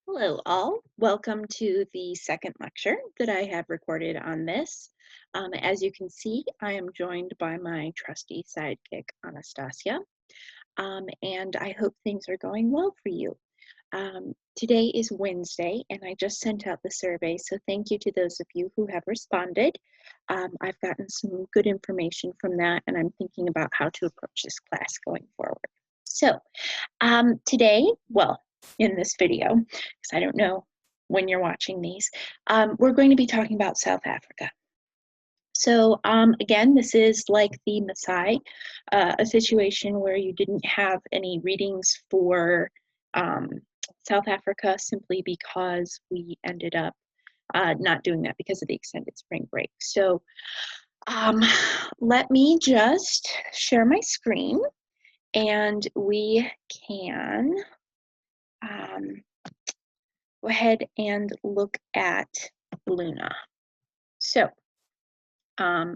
Hello, all. Welcome to the second lecture that I have recorded on this. As you can see, I am joined by my trusty sidekick, Anastasia, and I hope things are going well for you. Today is Wednesday, and I just sent out the survey, so thank you to those of you who have responded. I've gotten some good information from that, and I'm thinking about how to approach this class going forward. So, today, well, in this video, because I don't know when you're watching these, we're going to be talking about South Africa. So again, this is like the Maasai, a situation where you didn't have any readings for um, South Africa simply because we ended up not doing that because of the extended spring break. So um, let me just share my screen and we can um, go ahead and look at Luna. So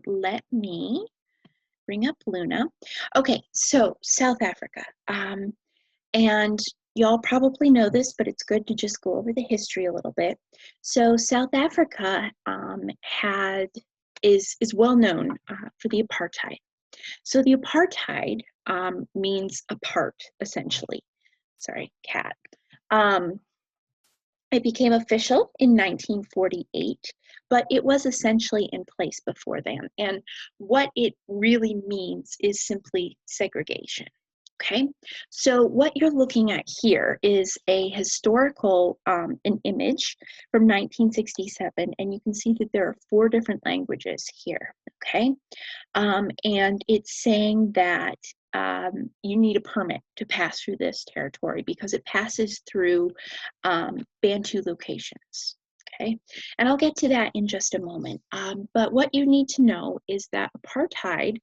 let me bring up Luna. Okay, so South Africa. And y'all probably know this, but it's good to just go over the history a little bit. So South Africa is well known for the apartheid. So the apartheid means apart, essentially. Sorry, cat. Um, It became official in 1948, but it was essentially in place before then. And what it really means is simply segregation. Okay, so what you're looking at here is a historical an image from 1967, and you can see that there are four different languages here. Okay, and it's saying that you need a permit to pass through this territory because it passes through Bantu locations. Okay, and I'll get to that in just a moment. But what you need to know is that apartheid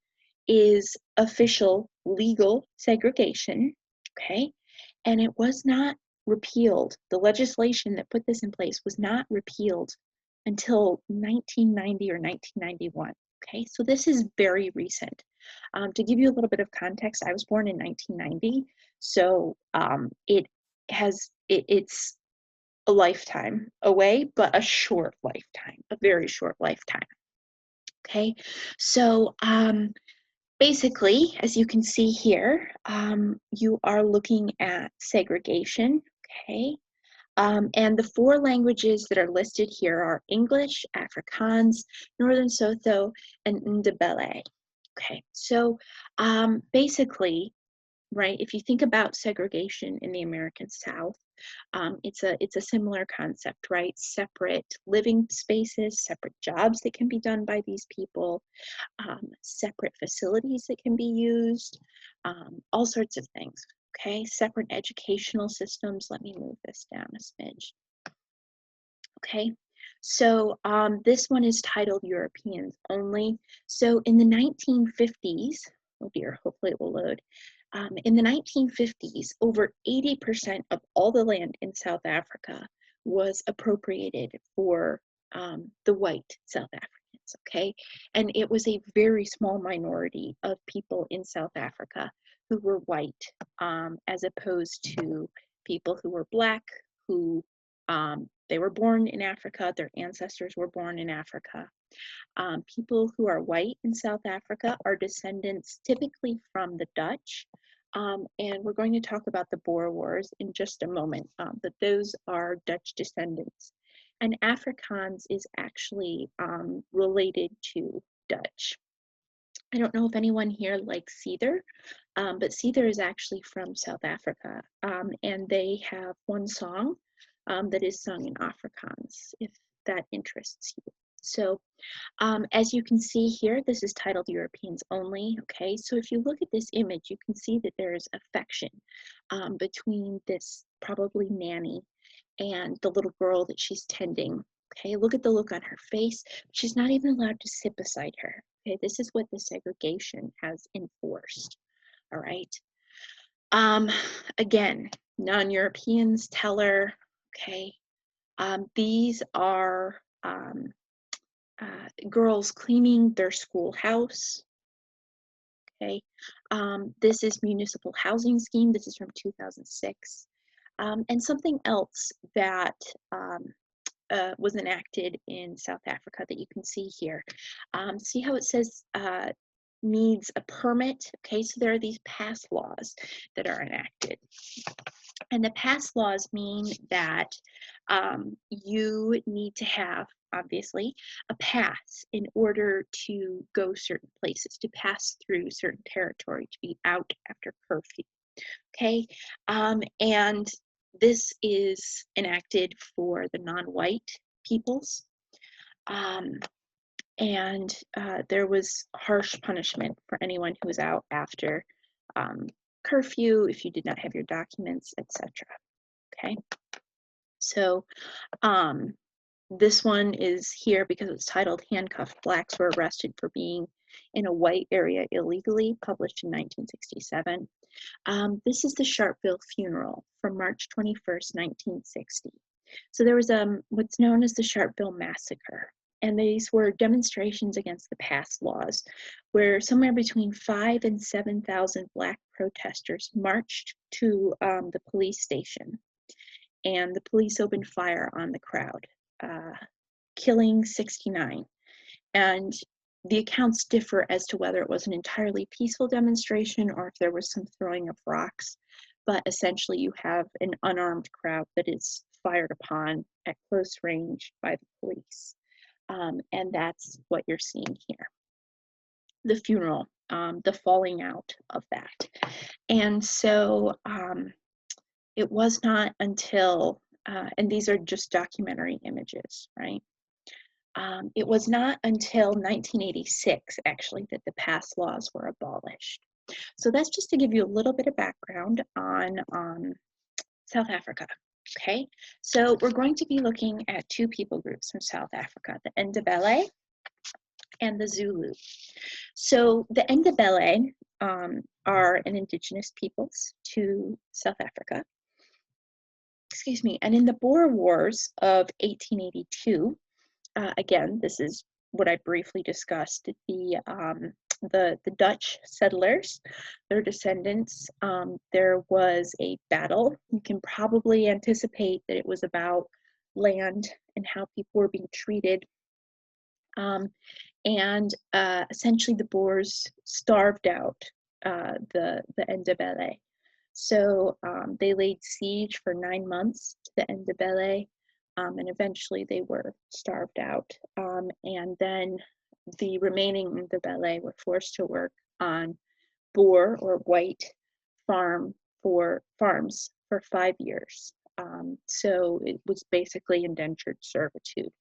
is official legal segregation. Okay, and it was not repealed. The legislation that put this in place was not repealed until 1990 or 1991. Okay, so this is very recent. To give you a little bit of context, I was born in 1990, so it's a lifetime away, but a short lifetime, a very short lifetime. Okay, so basically, as you can see here, you are looking at segregation. Okay, and the four languages that are listed here are English, Afrikaans, Northern Sotho, and Ndebele. Okay, so basically, right, if you think about segregation in the American South, it's a similar concept, right? Separate living spaces, separate jobs that can be done by these people, separate facilities that can be used, all sorts of things. Okay, separate educational systems. Let me move this down a smidge. Okay, so this one is titled Europeans Only. So in the 1950s, oh dear, hopefully it will load. In the 1950s, over 80% of all the land in South Africa was appropriated for the white South Africans, okay? And it was a very small minority of people in South Africa who were white, as opposed to people who were black, who they were born in Africa, their ancestors were born in Africa. People who are white in South Africa are descendants typically from the Dutch. And we're going to talk about the Boer Wars in just a moment, but those are Dutch descendants. And Afrikaans is actually related to Dutch. I don't know if anyone here likes Seether, but Seether is actually from South Africa, and they have one song that is sung in Afrikaans, if that interests you. So as you can see here, this is titled Europeans Only, okay? So if you look at this image, you can see that there is affection between this probably nanny and the little girl that she's tending. Okay, look at the look on her face. She's not even allowed to sit beside her. Okay, this is what the segregation has enforced. All right. Um, Again, non-Europeans tell her, okay, these are girls cleaning their schoolhouse. Okay, this is municipal housing scheme. This is from 2006. And something else that was enacted in South Africa that you can see here. See how it says needs a permit? Okay, so there are these pass laws that are enacted. And the pass laws mean that you need to have, obviously, a pass in order to go certain places, to pass through certain territory, to be out after curfew. Okay, and this is enacted for the non-white peoples. Um, and there was harsh punishment for anyone who was out after curfew if you did not have your documents, etc. Okay, so this one is here because it's titled Handcuffed Blacks Were Arrested for Being in a White Area Illegally, published in 1967. This is the Sharpeville funeral from March 21st, 1960. So there was what's known as the Sharpeville Massacre. And these were demonstrations against the pass laws, where somewhere between 5,000 and 7,000 Black protesters marched to the police station, and the police opened fire on the crowd, killing 69. And the accounts differ as to whether it was an entirely peaceful demonstration or if there was some throwing of rocks. But essentially, you have an unarmed crowd that is fired upon at close range by the police. And that's what you're seeing here. The funeral, the falling out of that. And so it was not until, and these are just documentary images, right? It was not until 1986, actually, that the pass laws were abolished. So that's just to give you a little bit of background on South Africa. Okay, so we're going to be looking at two people groups from South Africa, the Ndebele and the Zulu. So the Ndebele are an indigenous peoples to South Africa. Excuse me, and in the Boer Wars of 1882, again, this is what I briefly discussed, the Dutch settlers, their descendants, there was a battle. You can probably anticipate that it was about land and how people were being treated. Essentially the Boers starved out the Ndebele. So they laid siege for 9 months to the Ndebele, and eventually they were starved out. And then the remaining Ndebele were forced to work on Boer or white farms for 5 years. So it was basically indentured servitude.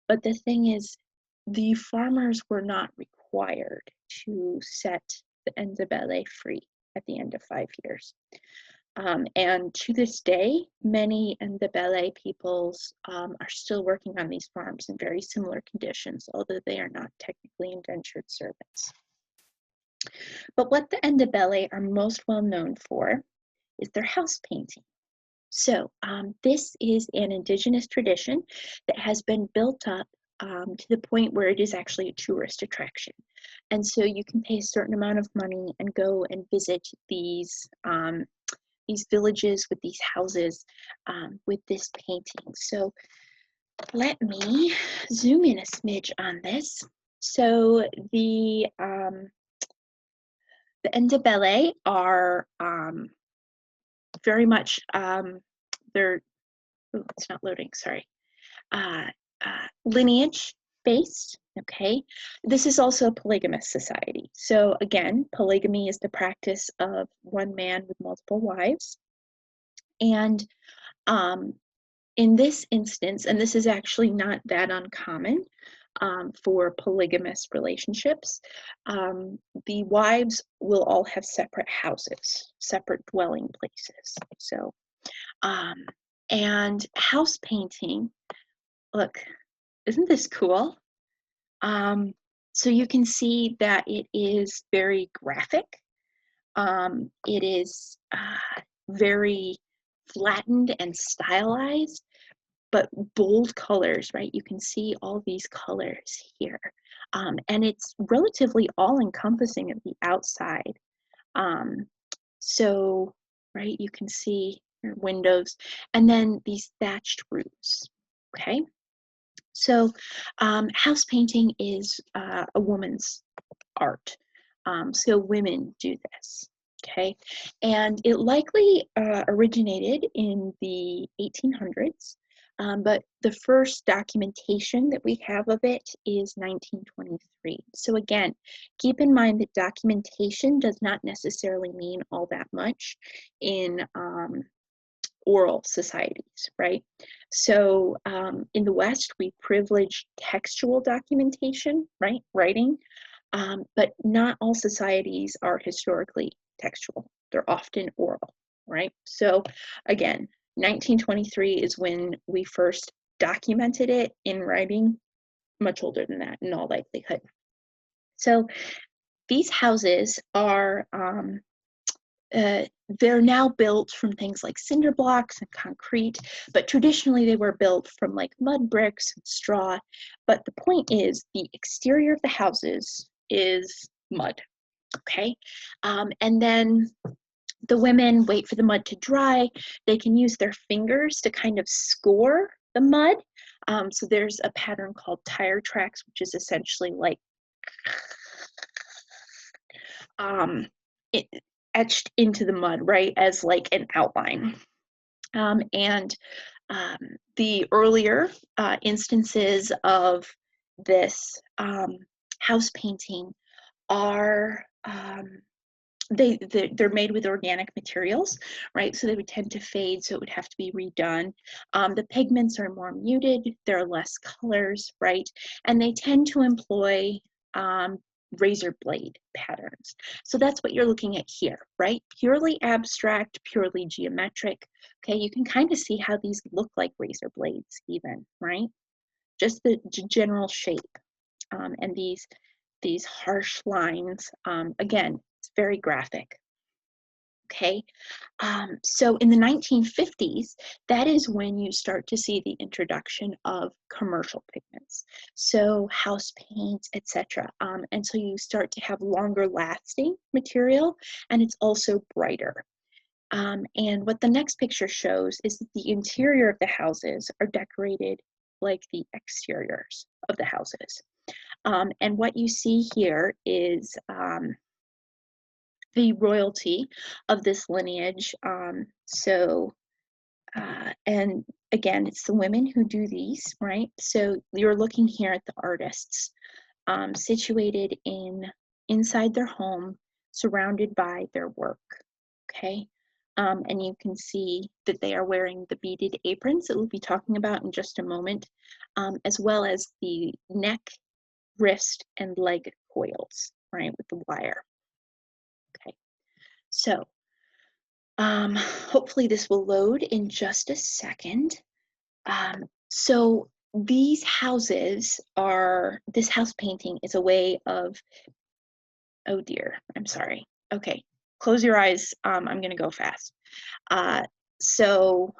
But the thing is, the farmers were not required to set the Ndebele free at the end of 5 years. And to this day, many Ndebele peoples are still working on these farms in very similar conditions, although they are not technically indentured servants. But what the Ndebele are most well known for is their house painting. So this is an indigenous tradition that has been built up to the point where it is actually a tourist attraction. And so you can pay a certain amount of money and go and visit these villages with these houses with this painting. So let me zoom in a smidge on this. So the Ndebele are very much, it's not loading, sorry, lineage based, okay? This is also a polygamous society. So again, polygamy is the practice of one man with multiple wives. And in this instance, and this is actually not that uncommon for polygamous relationships, the wives will all have separate houses, separate dwelling places. So, and house painting, look, isn't this cool? So you can see that it is very graphic. It is very flattened and stylized, but bold colors, right? You can see all these colors here. And it's relatively all-encompassing at the outside. So, right, you can see windows, and then these thatched roofs, okay? So house painting is a woman's art. So women do this, okay? And it likely originated in the 1800s, but the first documentation that we have of it is 1923. So again, keep in mind that documentation does not necessarily mean all that much in oral societies, right? So in the West, we privilege textual documentation, right? Writing, but not all societies are historically textual. They're often oral, right? So again, 1923 is when we first documented it in writing, much older than that in all likelihood. So these houses are they're now built from things like cinder blocks and concrete, but traditionally they were built from like mud bricks and straw. But the point is, the exterior of the houses is mud, okay? And then the women wait for the mud to dry. They can use their fingers to kind of score the mud. So there's a pattern called tire tracks, which is essentially like it, etched into the mud, right, as like an outline. And the earlier instances of this house painting are they're made with organic materials, right? So they would tend to fade, so it would have to be redone. The pigments are more muted, there are less colors, right? And they tend to employ razor blade patterns. So that's what you're looking at here, right? Purely abstract, purely geometric. Okay, you can kind of see how these look like razor blades even, right? Just the general shape. And these harsh lines, again, it's very graphic. Okay, so in the 1950s, that is when you start to see the introduction of commercial pigments, so house paint, etc. And so you start to have longer lasting material, and it's also brighter. And what the next picture shows is that the interior of the houses are decorated like the exteriors of the houses. And what you see here is the royalty of this lineage. And again, it's the women who do these, right? So you're looking here at the artists situated inside their home, surrounded by their work, okay? And you can see that they are wearing the beaded aprons that we'll be talking about in just a moment, as well as the neck, wrist, and leg coils, right, with the wire. Okay, so hopefully this will load in just a second. So these houses this house painting is a way of, oh dear, I'm sorry. Okay, close your eyes. I'm gonna go fast. So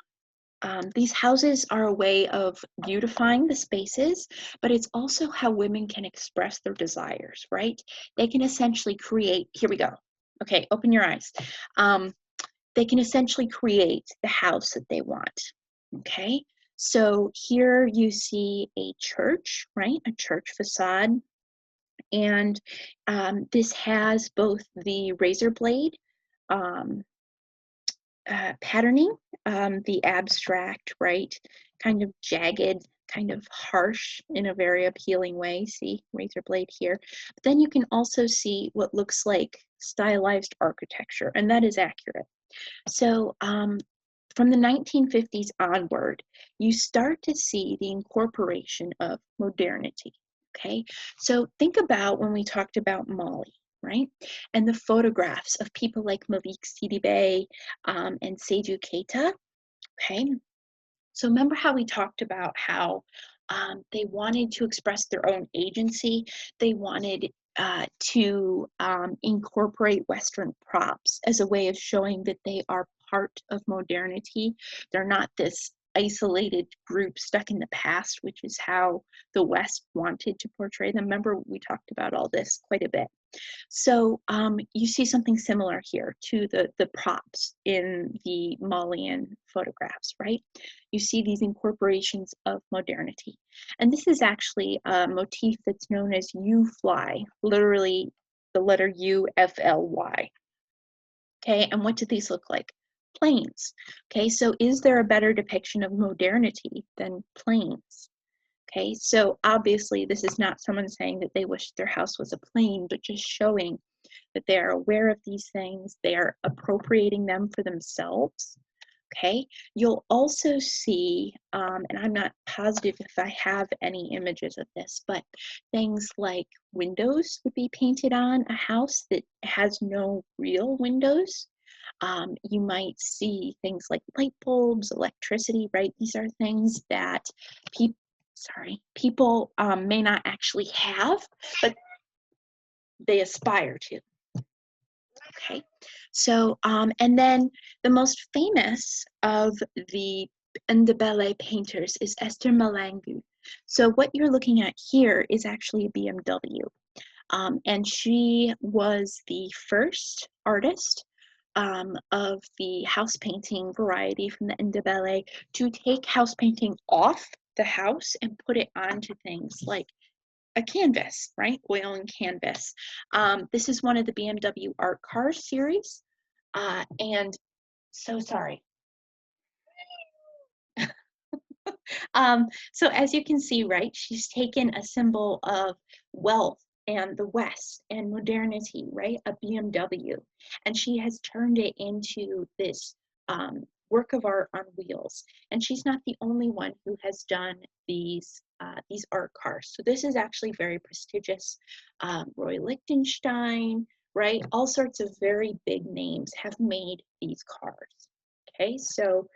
these houses are a way of beautifying the spaces, but it's also how women can express their desires, right? They can essentially create, here we go. Okay, open your eyes. They can essentially create the house that they want, okay? So here you see a church, right? A church facade. And this has both the razor blade patterning, the abstract, right? Kind of jagged, kind of harsh in a very appealing way. See, razor blade here. But then you can also see what looks like stylized architecture, and that is accurate. So from the 1950s onward, you start to see the incorporation of modernity, okay? So think about when we talked about Mali, right? And the photographs of people like Malik Sidibé and Seydou Keita, okay? So remember how we talked about how they wanted to express their own agency. They wanted to incorporate Western props as a way of showing that they are part of modernity. They're not this isolated group stuck in the past, which is how the West wanted to portray them. Remember, we talked about all this quite a bit. So you see something similar here to the props in the Malian photographs, right? You see these incorporations of modernity. And this is actually a motif that's known as U-fly, literally the letter U-F-L-Y. Okay, and what do these look like? Planes. Okay, so is there a better depiction of modernity than planes? Okay, so obviously this is not someone saying that they wish their house was a plane, but just showing that they are aware of these things, they are appropriating them for themselves. Okay, you'll also see, and I'm not positive if I have any images of this, but things like windows would be painted on a house that has no real windows. You might see things like light bulbs, electricity, right? These are things that people may not actually have, but they aspire to. Okay, so and then the most famous of the Ndebele painters is Esther Malangu. So what you're looking at here is actually a BMW. And she was the first artist of the house painting variety from the Ndebele to take house painting off the house and put it onto things like a canvas, right? Oil and canvas. This is one of the BMW art car series. And so sorry. So as you can see, right, she's taken a symbol of wealth and the West and modernity, right, a BMW, and she has turned it into this work of art on wheels. And she's not the only one who has done these art cars. So this is actually very prestigious. Roy Lichtenstein, right, all sorts of very big names have made these cars. Okay, so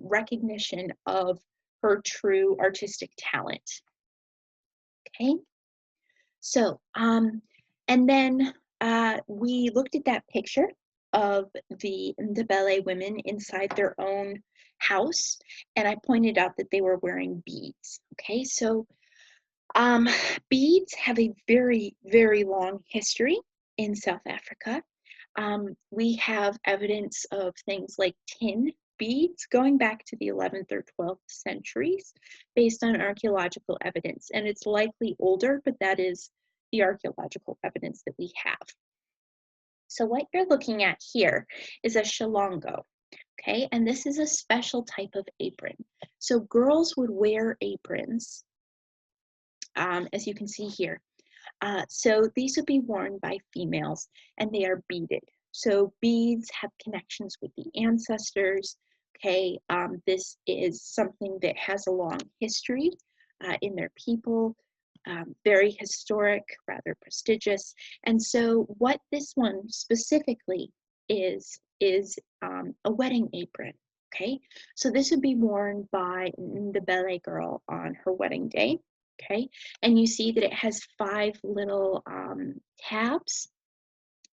recognition of her true artistic talent. Okay, so and then we looked at that picture of the Ndebele women inside their own house, and I pointed out that they were wearing beads. Okay, so beads have a very, very long history in South Africa. We have evidence of things like tin beads going back to the 11th or 12th centuries based on archaeological evidence. And it's likely older, but that is the archaeological evidence that we have. So what you're looking at here is a shalongo, okay? And this is a special type of apron. So girls would wear aprons, as you can see here. So these would be worn by females, and they are beaded. So beads have connections with the ancestors. Okay, this is something that has a long history in their people, very historic, rather prestigious. And so what this one specifically is a wedding apron. Okay, so this would be worn by the Ndebele girl on her wedding day. Okay, and you see that it has 5 little tabs,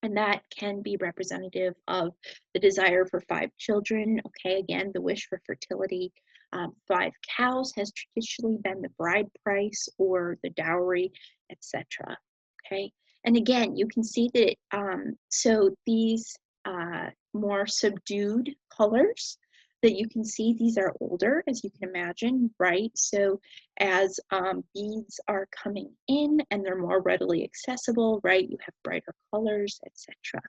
and that can be representative of the desire for 5 children. Okay, again, the wish for fertility. 5 cows has traditionally been the bride price or the dowry, etc. Okay, and again, you can see that so these more subdued colors that you can see, these are older, as you can imagine, right? So as beads are coming in and they're more readily accessible, right? You have brighter colors, etc.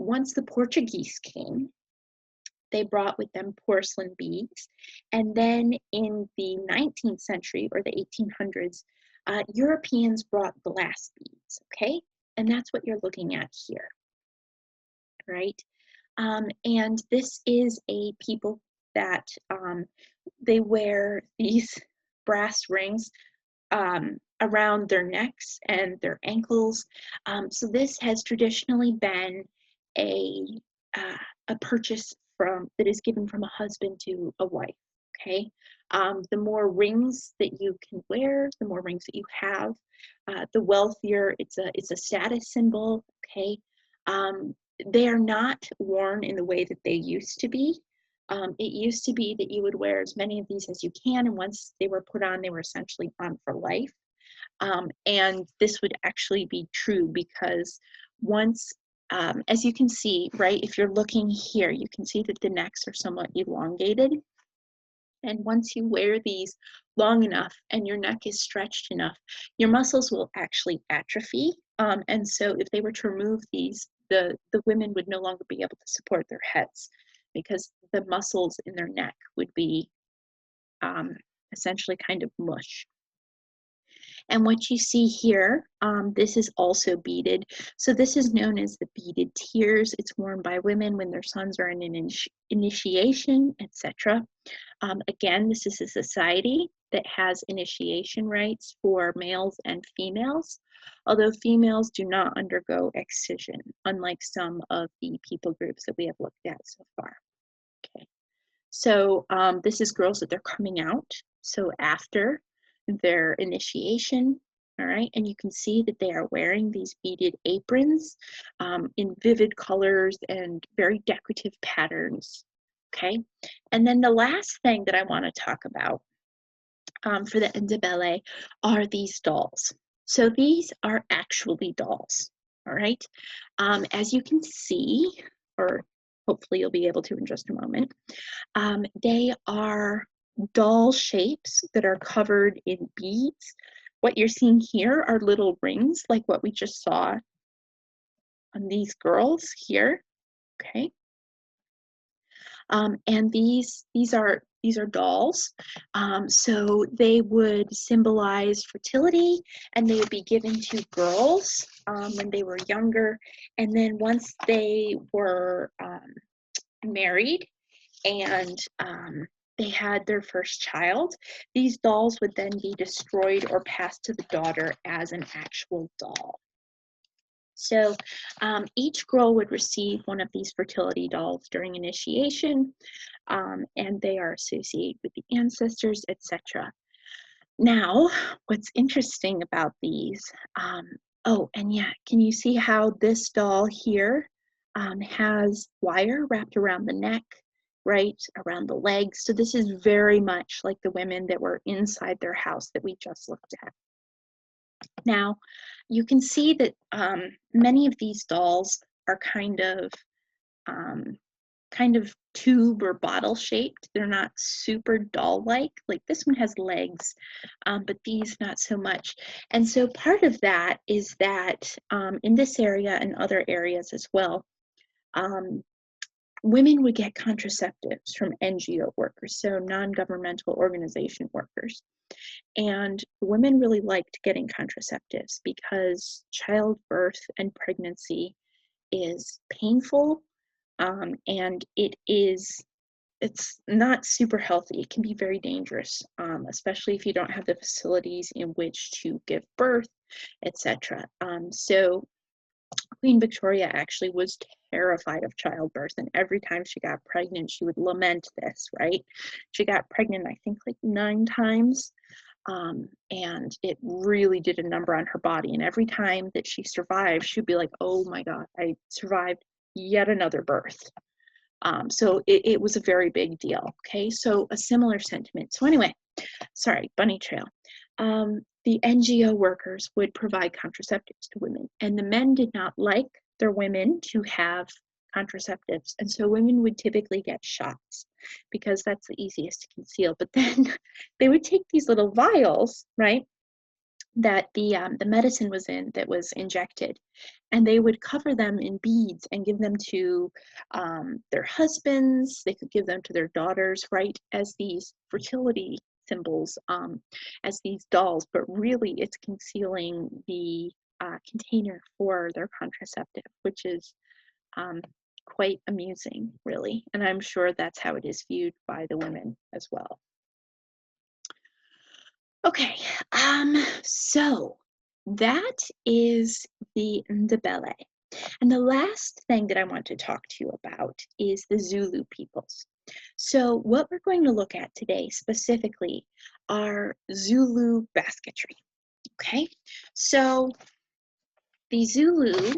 Once the Portuguese came, they brought with them porcelain beads. And then in the 19th century or the 1800s, Europeans brought glass beads, okay? And that's what you're looking at here, right? And this is a people that they wear these brass rings around their necks and their ankles. So this has traditionally been a purchase that is given from a husband to a wife. Okay, the more rings that you can wear, the more rings that you have, the wealthier. It's a status symbol. Okay, they are not worn in the way that they used to be. It used to be that you would wear as many of these as you can, and once they were put on, they were essentially on for life. And this would actually be true because once, as you can see, right, if you're looking here, you can see that the necks are somewhat elongated. And once you wear these long enough and your neck is stretched enough, your muscles will actually atrophy. And so if they were to remove these, the women would no longer be able to support their heads because the muscles in their neck would be essentially kind of mush. And what you see here, this is also beaded. So this is known as the beaded tears. It's worn by women when their sons are in an initiation, etc. Again, this is a society that has initiation rites for males and females, although females do not undergo excision, unlike some of the people groups that we have looked at so far. Okay, so this is girls that they're coming out, so after their initiation, all right, and you can see that they are wearing these beaded aprons in vivid colors and very decorative patterns. Okay, and then the last thing that I want to talk about for the Ndebele are these dolls. So these are actually dolls, all right? As you can see, or hopefully you'll be able to in just a moment, they are doll shapes that are covered in beads. What you're seeing here are little rings like what we just saw on these girls here, okay? And these are dolls. So they would symbolize fertility, and they would be given to girls when they were younger. And then once they were married and they had their first child, these dolls would then be destroyed or passed to the daughter as an actual doll. So each girl would receive one of these fertility dolls during initiation, and they are associated with the ancestors, etc. Now, what's interesting about these, oh, and yeah, can you see how this doll here has wire wrapped around the neck, right, around the legs? So this is very much like the women that were inside their house that we just looked at. Now, you can see that many of these dolls are kind of tube or bottle shaped. They're not super doll-like. Like this one has legs, but these not so much. And so part of that is that in this area and other areas as well, women would get contraceptives from NGO workers, so non-governmental organization workers. And women really liked getting contraceptives because childbirth and pregnancy is painful, and it's not super healthy. It can be very dangerous, especially if you don't have the facilities in which to give birth, etc. So Queen Victoria actually was terrified of childbirth, and every time she got pregnant, she would lament this, right? She got pregnant, I think, like 9 times, and it really did a number on her body. And every time that she survived, she'd be like, oh my God, I survived yet another birth. So it was a very big deal, okay? So a similar sentiment. So anyway, sorry, bunny trail. The NGO workers would provide contraceptives to women, and the men did not like their women to have contraceptives, and so women would typically get shots because that's the easiest to conceal. But then they would take these little vials, right, that the medicine was in, that was injected, and they would cover them in beads and give them to their husbands. They could give them to their daughters, right, as these fertility symbols, as these dolls, but really it's concealing the container for their contraceptive, which is quite amusing, really. And I'm sure that's how it is viewed by the women as well. Okay, so that is the Ndebele. And the last thing that I want to talk to you about is the Zulu peoples. So what we're going to look at today specifically are Zulu basketry. Okay, so the Zulu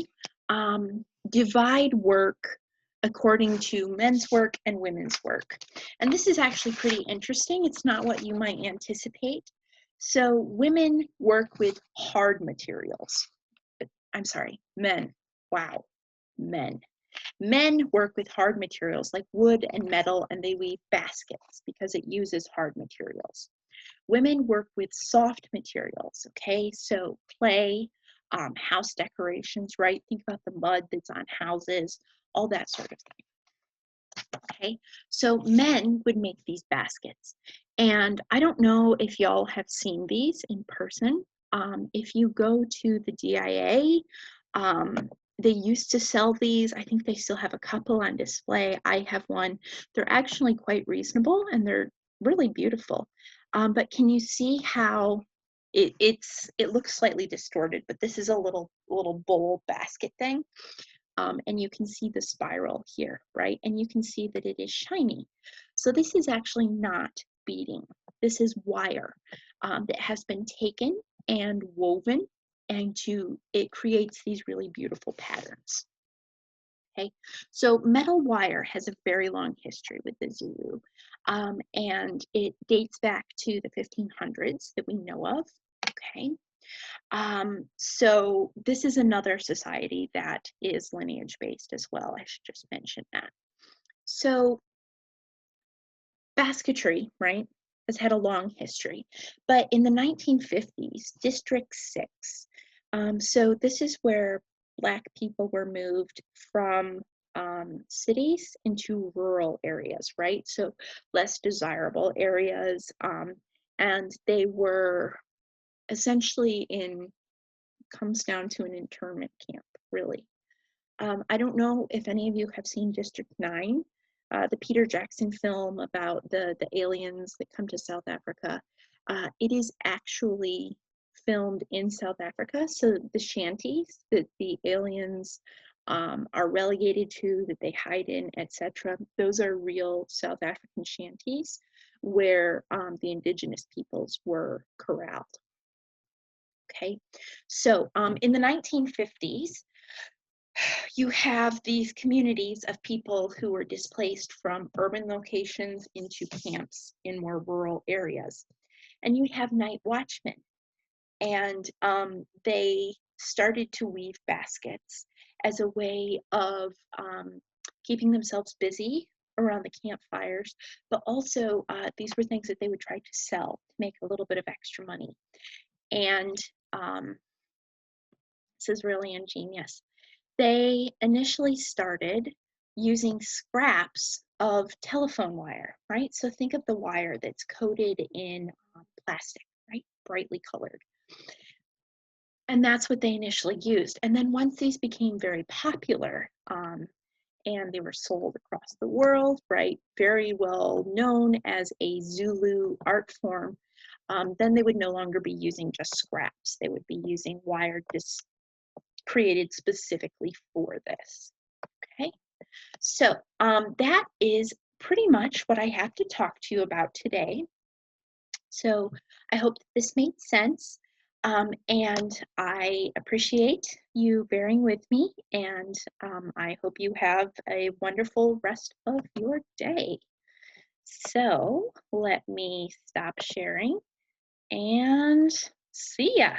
divide work according to men's work and women's work. And this is actually pretty interesting. It's not what you might anticipate. So women work with hard materials. I'm sorry, men. Wow, men. Men work with hard materials like wood and metal, and they weave baskets because it uses hard materials. Women work with soft materials, okay? So clay, house decorations, right? Think about the mud that's on houses, all that sort of thing, okay? So men would make these baskets. And I don't know if y'all have seen these in person. If you go to the DIA, they used to sell these. I think they still have a couple on display. I have one. They're actually quite reasonable and they're really beautiful. But can you see how it looks slightly distorted, but this is a little bowl basket thing. And you can see the spiral here, right? And you can see that it is shiny. So this is actually not beading. This is wire that has been taken and woven, and it creates these really beautiful patterns. Okay, so metal wire has a very long history with the Zulu, and it dates back to the 1500s that we know of. Okay, so this is another society that is lineage based as well. I should just mention that. So basketry, right, has had a long history, but in the 1950s, District 6, so this is where Black people were moved from cities into rural areas, right? So less desirable areas, and they were essentially comes down to an internment camp, really. I don't know if any of you have seen District 9, the Peter Jackson film about the aliens that come to South Africa. It is actually filmed in South Africa, so the shanties that the aliens are relegated to, that they hide in, etc., those are real South African shanties where the indigenous peoples were corralled. Okay, so in the 1950s, you have these communities of people who were displaced from urban locations into camps in more rural areas. And you'd have night watchmen. And they started to weave baskets as a way of keeping themselves busy around the campfires, but also these were things that they would try to sell to make a little bit of extra money. And this is really ingenious. They initially started using scraps of telephone wire, right? So think of the wire that's coated in plastic, right? Brightly colored. And that's what they initially used. And then once these became very popular, and they were sold across the world, right? Very well known as a Zulu art form, then they would no longer be using just scraps. They would be using wire just created specifically for this, okay? So that is pretty much what I have to talk to you about today. So I hope that this made sense, and I appreciate you bearing with me, and I hope you have a wonderful rest of your day. So let me stop sharing and see ya.